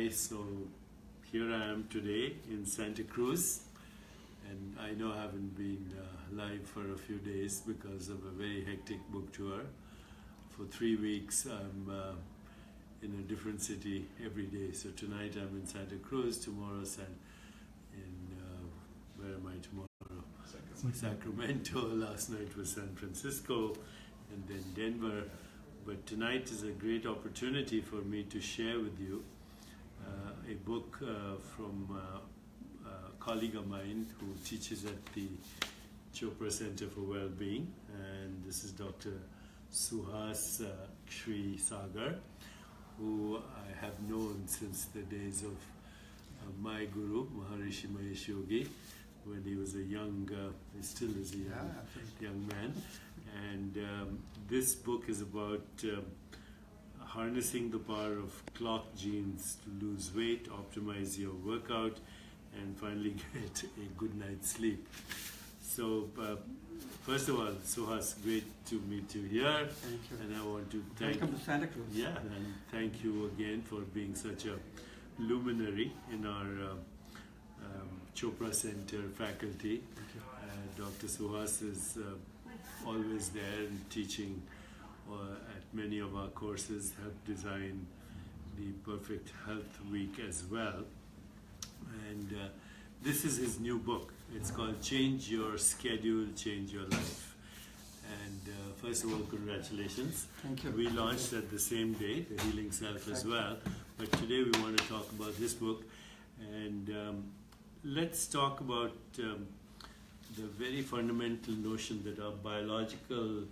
So here I am today in Santa Cruz, and I know I haven't been live for a few days because of a very hectic book tour. For 3 weeks I'm in a different city every day. So tonight I'm in Santa Cruz, tomorrow where am I tomorrow? Sacramento. Last night was San Francisco and then Denver. But tonight is a great opportunity for me to share with you a book from a colleague of mine who teaches at the Chopra Center for Wellbeing, and this is Dr.Suhas Kshirsagar, who I have known since the days of my guru, Maharishi Mahesh Yogi, when he was a young, he still is a young man. And this book is about harnessing the power of clock genes to lose weight, optimize your workout, and finally get a good night's sleep. So, first of all, Suhas, great to meet you here. Thank you. And I want to Welcome to Santa Cruz. Yeah, and thank you again for being such a luminary in our Chopra Center faculty. Dr. Suhas is always there and teaching at many of our courses, helped design the Perfect Health Week as well. And this is his new book. It's called Change Your Schedule, Change Your Life. And first of all, congratulations. Thank you. We launched at the same day, The Healing Self as well. But today we want to talk about this book. And let's talk about the very fundamental notion that our biological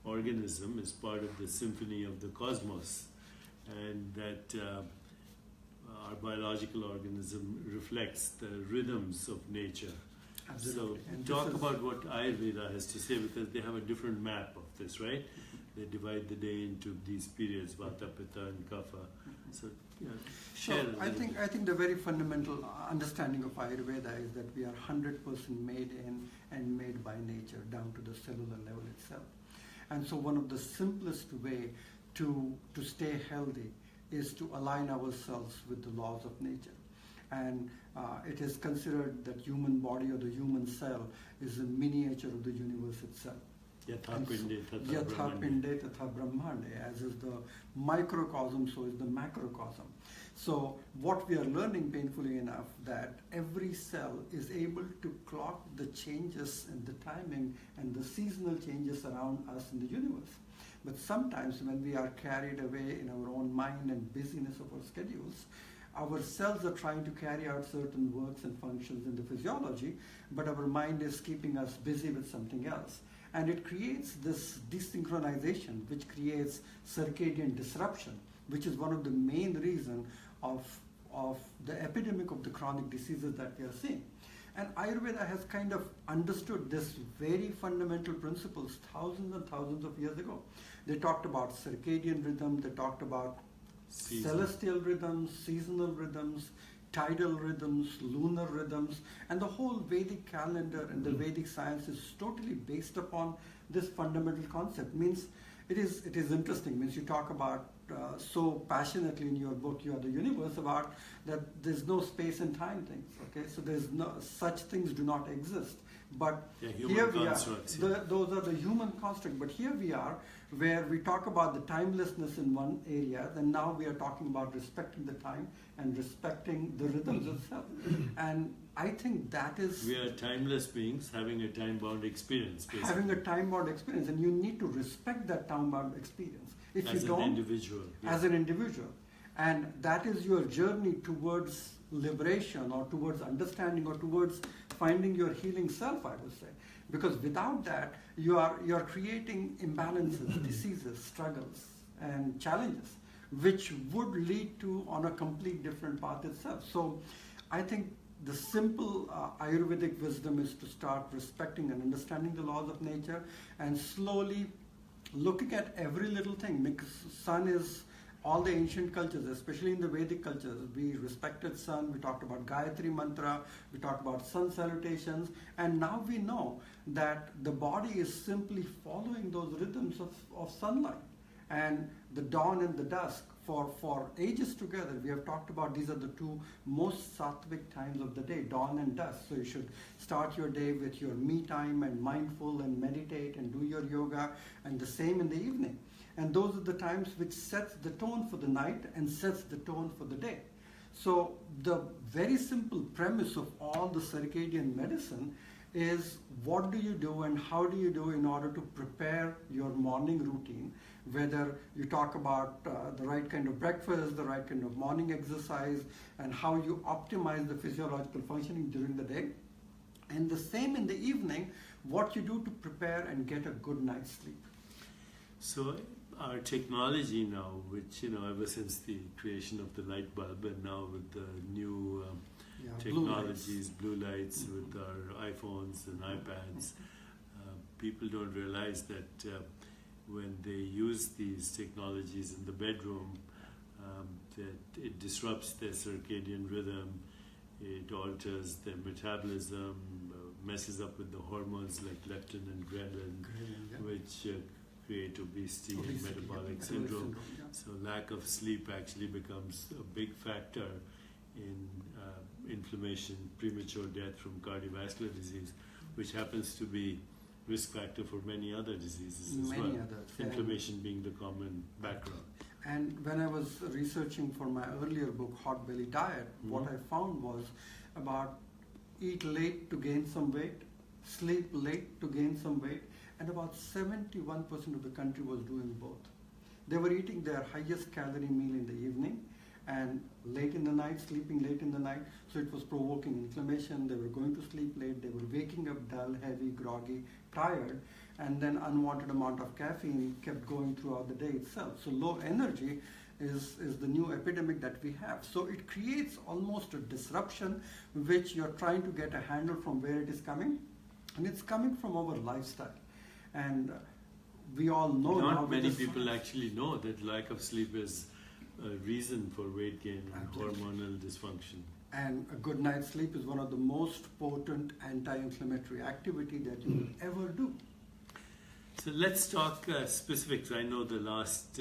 organism is part of the symphony of the cosmos, and that our biological organism reflects the rhythms of nature. Absolutely. So talk about what Ayurveda has to say, because they have a different map of this, right? They divide the day into these periods, Vata, Pitta and Kapha. So share so I think the very fundamental understanding of Ayurveda is that we are 100% made in and made by nature down to the cellular level itself. And so one of the simplest way to stay healthy is to align ourselves with the laws of nature. And it is considered that human body or the human cell is a miniature of the universe itself. Yatha Pinde Tatha Brahmande, as is the microcosm, so is the macrocosm. So what we are learning, painfully enough, that every cell is able to clock the changes in the timing and the seasonal changes around us in the universe. But sometimes when we are carried away in our own mind and busyness of our schedules, our cells are trying to carry out certain works and functions in the physiology, but our mind is keeping us busy with something else. And it creates this desynchronization, which creates circadian disruption, which is one of the main reasons of the epidemic of the chronic diseases that we are seeing. And Ayurveda has kind of understood this very fundamental principles thousands and thousands of years ago. They talked about circadian rhythm, they talked about celestial rhythms, seasonal rhythms, tidal rhythms, lunar rhythms, and the whole Vedic calendar and the Vedic science is totally based upon this fundamental concept. Means it is interesting. Means you talk about so passionately in your book, You Are the Universe, about that there's no space and time things. Okay, so there's no such things do not exist. But here we are. Those are the human construct. But here we are, where we talk about the timelessness in one area, then now we are talking about respecting the time and respecting the rhythms itself. And I think that is... We are timeless beings having a time-bound experience, basically. Having a time-bound experience, and you need to respect that time-bound experience. If as you don't, an individual. Yeah. As an individual. And that is your journey towards liberation or towards understanding or towards finding your healing self, I would say. Because without that, you are creating imbalances, diseases, struggles, and challenges, which would lead to on a complete different path itself. So I think the simple Ayurvedic wisdom is to start respecting and understanding the laws of nature and slowly looking at every little thing. Because sun is, all the ancient cultures, especially in the Vedic cultures, we respected sun, we talked about Gayatri Mantra, we talked about sun salutations, and now we know that the body is simply following those rhythms of sunlight. And the dawn and the dusk for ages together, we have talked about these are the two most sattvic times of the day, dawn and dusk. So you should start your day with your me time and mindful and meditate and do your yoga, and the same in the evening. And those are the times which sets the tone for the night and sets the tone for the day. So the very simple premise of all the circadian medicine is what do you do and how do you do in order to prepare your morning routine, whether you talk about the right kind of breakfast, the right kind of morning exercise, and how you optimize the physiological functioning during the day. And the same in the evening, what you do to prepare and get a good night's sleep. So our technology now, which, ever since the creation of the light bulb and now with the new technologies, blue lights with our iPhones and iPads, people don't realize that when they use these technologies in the bedroom, that it disrupts their circadian rhythm, it alters their metabolism, messes up with the hormones like leptin and ghrelin, which create obesity and metabolic syndrome. So lack of sleep actually becomes a big factor in inflammation, premature death from cardiovascular disease, which happens to be risk factor for many other diseases as well. Inflammation being the common background. And when I was researching for my earlier book, Hot Belly Diet, what I found was about eat late to gain some weight, sleep late to gain some weight, and about 71% of the country was doing both. They were eating their highest calorie meal in the evening and late in the night, sleeping late in the night, so it was provoking inflammation. They were going to sleep late, they were waking up dull, heavy, groggy, tired, and then unwanted amount of caffeine kept going throughout the day itself. So low energy is the new epidemic that we have. So it creates almost a disruption which you're trying to get a handle from where it is coming, and it's coming from our lifestyle. And we all know not many people actually know that lack of sleep is a reason for weight gain and hormonal dysfunction. And a good night's sleep is one of the most potent anti-inflammatory activity that you will ever do. So let's talk specifics. I know the last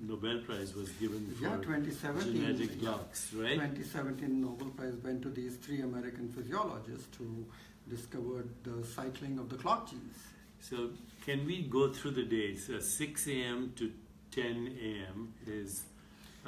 Nobel Prize was given for 2017, genetic clocks, right? 2017 Nobel Prize went to these 3 American physiologists who discovered the cycling of the clock genes. So can we go through the days? 6 a.m. to 10 a.m. is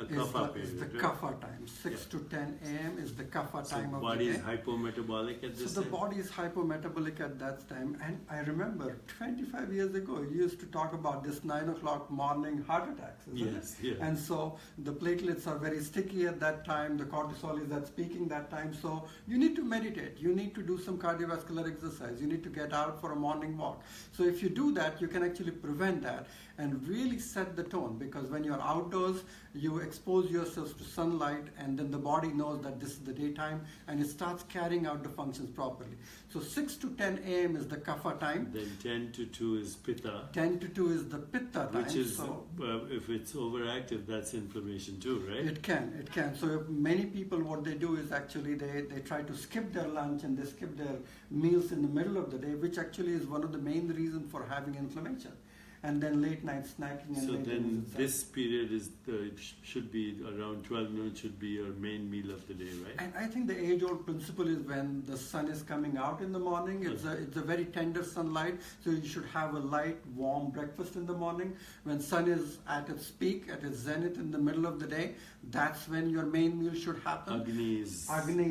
a kapha period, is the right? kapha time. 6 to 10 a.m. is the kapha time of the day. So body is hypometabolic at this time? So the body is hypometabolic at that time. And I remember 25 years ago, you used to talk about this 9 o'clock morning heart attacks, isn't it? Yeah. And so the platelets are very sticky at that time. The cortisol is at peaking that time. So you need to meditate. You need to do some cardiovascular exercise. You need to get out for a morning walk. So if you do that, you can actually prevent that and really set the tone, because when you're outdoors, you expose yourself to sunlight, and then the body knows that this is the daytime, and it starts carrying out the functions properly. So 6 to 10 a.m. is the kapha time. Then 10 to 2 is pitta. 10 to 2 is the pitta time. Which is, if it's overactive, that's inflammation too, right? It can. So many people, what they do is actually they try to skip their lunch and they skip their meals in the middle of the day, which actually is one of the main reasons for having inflammation. And then late night snacking. And so then this period is should be around 12 noon should be your main meal of the day, right? And I think the age-old principle is when the sun is coming out in the morning, it's a very tender sunlight, so you should have a light, warm breakfast in the morning. When sun is at its peak, at its zenith in the middle of the day, that's when your main meal should happen. Agni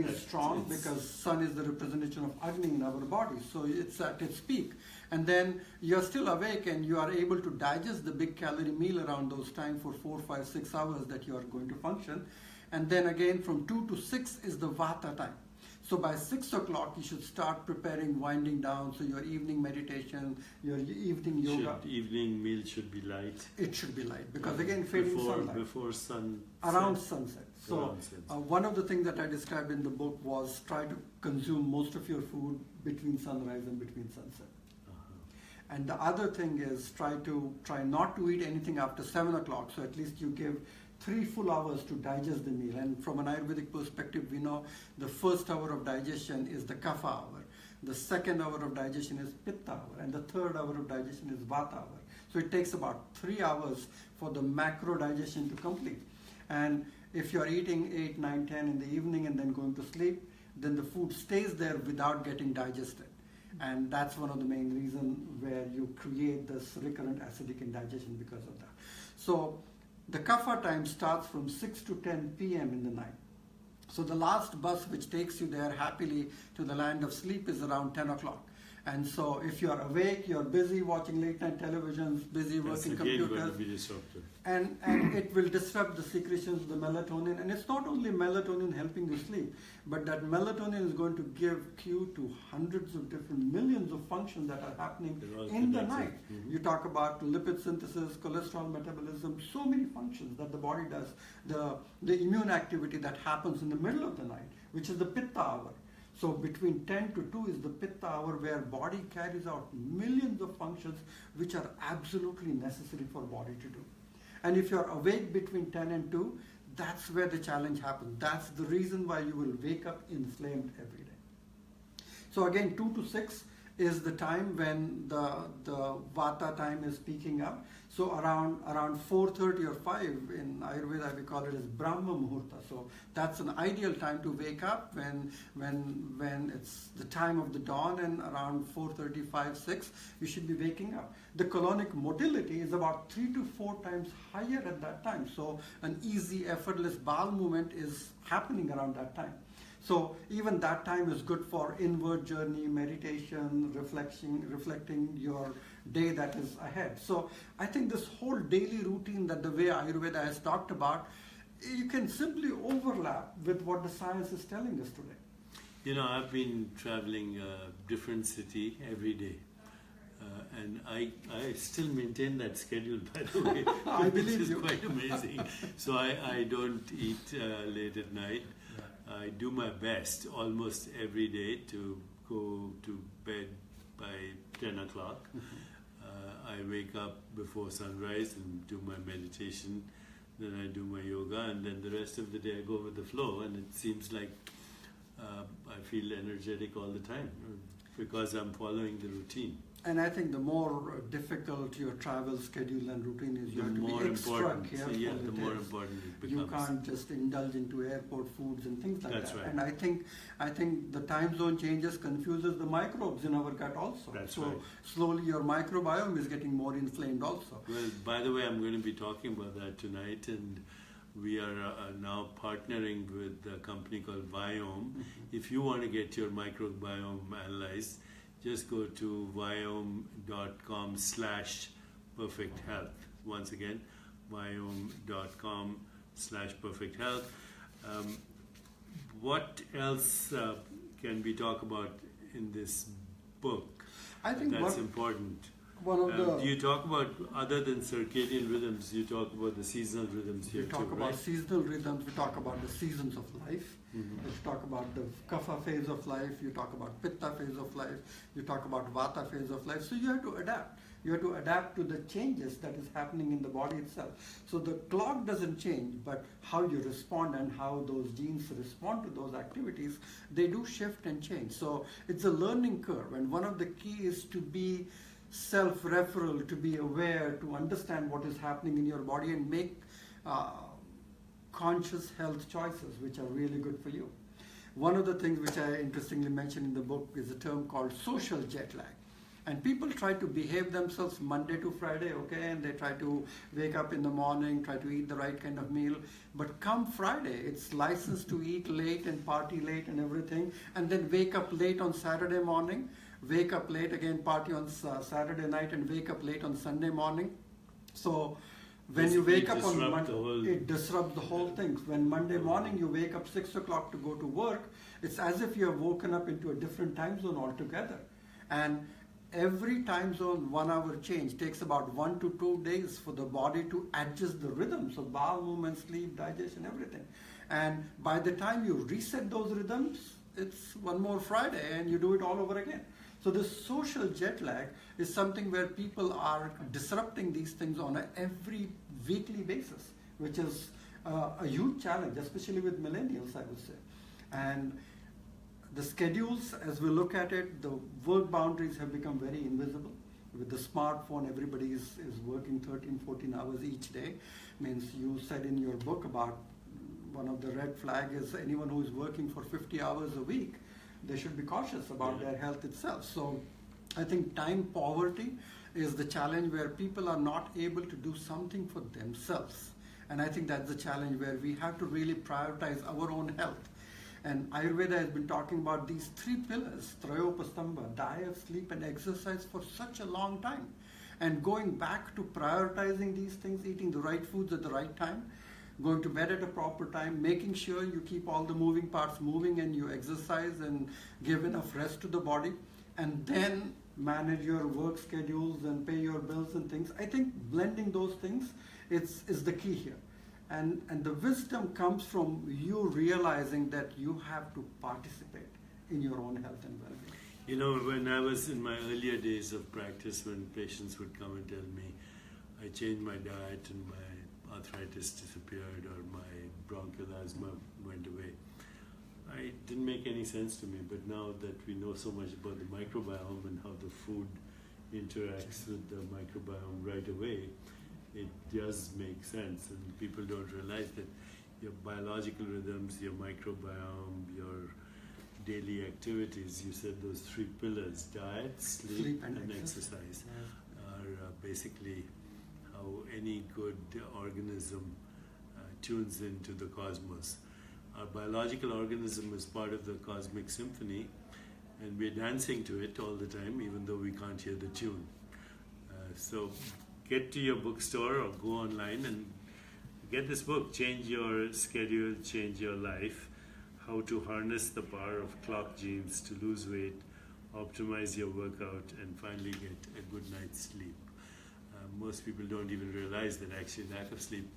is strong because sun is the representation of Agni in our body, so it's at its peak. And then you're still awake and you are able to digest the big calorie meal around those times for 4, 5, 6 hours that you are going to function. And then again from 2 to 6 is the Vata time. So by 6 o'clock you should start preparing, winding down. So your evening meditation, your evening yoga. Evening meal should be light. It should be light because again fading sunlight. Before sun. Around sunset. So one of the things that I described in the book was try to consume most of your food between sunrise and between sunset. And the other thing is try not to eat anything after 7 o'clock. So at least you give 3 full hours to digest the meal. And from an Ayurvedic perspective, we know the first hour of digestion is the kapha hour. The second hour of digestion is pitta hour. And the third hour of digestion is vata hour. So it takes about 3 hours for the macro digestion to complete. And if you're eating 8, 9, 10 in the evening and then going to sleep, then the food stays there without getting digested. And that's one of the main reasons where you create this recurrent acidic indigestion because of that. So the kapha time starts from 6 to 10 p.m. in the night. So the last bus which takes you there happily to the land of sleep is around 10 o'clock. And so if you're awake, you're busy watching late night televisions, busy working computers, and it will disrupt the secretions of the melatonin. And it's not only melatonin helping you sleep, but that melatonin is going to give cue to hundreds of different millions of functions that are happening in the night. Mm-hmm. You talk about lipid synthesis, cholesterol metabolism, so many functions that the body does. The immune activity that happens in the middle of the night, which is the pitta hour. So between 10 to 2 is the pitta hour where body carries out millions of functions which are absolutely necessary for body to do. And if you're awake between 10 and 2, that's where the challenge happens. That's the reason why you will wake up inflamed every day. So again, 2 to 6 is the time when the vata time is peaking up. So around 4:30 or 5 in Ayurveda we call it as Brahma Muhurta. So that's an ideal time to wake up when it's the time of the dawn, and around 4:35, 6 you should be waking up. The colonic motility is about 3 to 4 times higher at that time. So an easy, effortless bowel movement is happening around that time. So even that time is good for inward journey, meditation, reflecting your day that is ahead. So I think this whole daily routine that the way Ayurveda has talked about, you can simply overlap with what the science is telling us today. You know, I've been traveling a different city every day. And I still maintain that schedule, by the way, I which believe is you. quite amazing. So I don't eat late at night. I do my best almost every day to go to bed by 10 o'clock. I wake up before sunrise and do my meditation. Then I do my yoga, and then the rest of the day I go with the flow. And it seems like I feel energetic all the time because I'm following the routine. And I think the more difficult your travel schedule and routine is, you have to be extra careful. Yeah, the more important it becomes. You can't just indulge into airport foods and things like That's that. right. And I think the time zone changes confuses the microbes in our gut also. That's so right. slowly your microbiome is getting more inflamed also. Well, by the way, I'm going to be talking about that tonight, and we are now partnering with a company called Viome. Mm-hmm. If you want to get your microbiome analyzed, just go to viome.com/perfect health. Once again, viome.com/perfect health. What else can we talk about in this book? I think that's important. One of the you talk about, other than circadian rhythms, you talk about the seasonal rhythms here we talk too, about right? seasonal rhythms, we talk about the seasons of life. Mm-hmm. You talk about the kapha phase of life, you talk about pitta phase of life, you talk about vata phase of life. So you have to adapt. You have to adapt to the changes that is happening in the body itself. So the clock doesn't change, but how you respond and how those genes respond to those activities, they do shift and change. So it's a learning curve, and one of the key is to be self-referral, to be aware, to understand what is happening in your body and make conscious health choices which are really good for you. One of the things which I interestingly mentioned in the book is a term called social jet lag. And people try to behave themselves Monday to Friday, okay, and they try to wake up in the morning, try to eat the right kind of meal. But come Friday, it's licensed to eat late and party late and everything, and then wake up late on Saturday morning, wake up late again, party on Saturday night, and wake up late on Sunday morning. So when you wake up on Monday, it disrupts the whole thing. When Monday morning you wake up 6 o'clock to go to work, it's as if you have woken up into a different time zone altogether. And every time zone 1 hour change takes about 1 to 2 days for the body to adjust the rhythms of bowel movement, sleep, digestion, everything. And by the time you reset those rhythms, it's one more Friday and you do it all over again. So this social jet lag is something where people are disrupting these things on every weekly basis, which is a huge challenge, especially with millennials, I would say. And the schedules, as we look at it, the work boundaries have become very invisible. With the smartphone, everybody is working 13, 14 hours each day. Means you said in your book about one of the red flag is anyone who is working for 50 hours a week, they should be cautious about their health itself. So I think time poverty is the challenge where people are not able to do something for themselves. And I think that's the challenge where we have to really prioritize our own health. And Ayurveda has been talking about these three pillars, Trayopastamba, diet, sleep, and exercise for such a long time. And going back to prioritizing these things, eating the right foods at the right time, going to bed at a proper time, making sure you keep all the moving parts moving and you exercise and give enough rest to the body, and then manage your work schedules and pay your bills and things. I think blending those things is the key here. And the wisdom comes from you realizing that you have to participate in your own health and well-being. You know, when I was in my earlier days of practice, when patients would come and tell me, I changed my diet and my arthritis disappeared or my bronchial asthma went away, it didn't make any sense to me. But now that we know so much about the microbiome and how the food interacts with the microbiome right away, it does make sense. And people don't realize that your biological rhythms, your microbiome, your daily activities, you said those three pillars, diet, sleep and exercise, are basically how any good organism tunes into the cosmos. Our biological organism is part of the cosmic symphony, and we're dancing to it all the time, even though we can't hear the tune. So get to your bookstore or go online and get this book, Change Your Schedule, Change Your Life, How to Harness the Power of Clock Genes to Lose Weight, Optimize Your Workout, and finally get a good night's sleep. Most people don't even realize that actually lack of sleep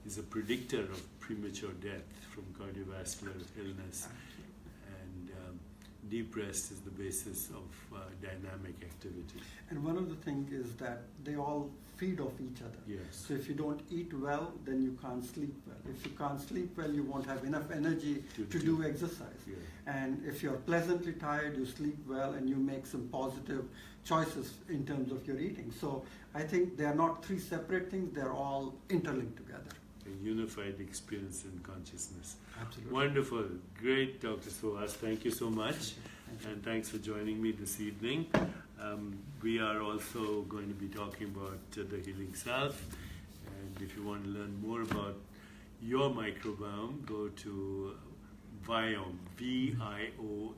is a predictor of premature death from cardiovascular illness, and deep rest is the basis of dynamic activity. And one of the things is that they all feed off each other. Yes. So if you don't eat well, then you can't sleep well. If you can't sleep well, you won't have enough energy to do exercise. Yeah. And if you're pleasantly tired, you sleep well and you make some positive choices in terms of your eating. So I think they are not three separate things, they're all interlinked together. A unified experience in consciousness. Absolutely. Wonderful. Great, Dr. Suhas. Thank you so much. And thanks for joining me this evening. We are also going to be talking about the healing self. And if you want to learn more about your microbiome, go to Viome, Viome,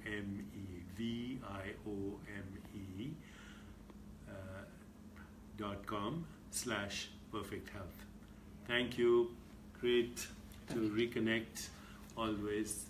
.com/perfect health. Thank you. Great to reconnect always.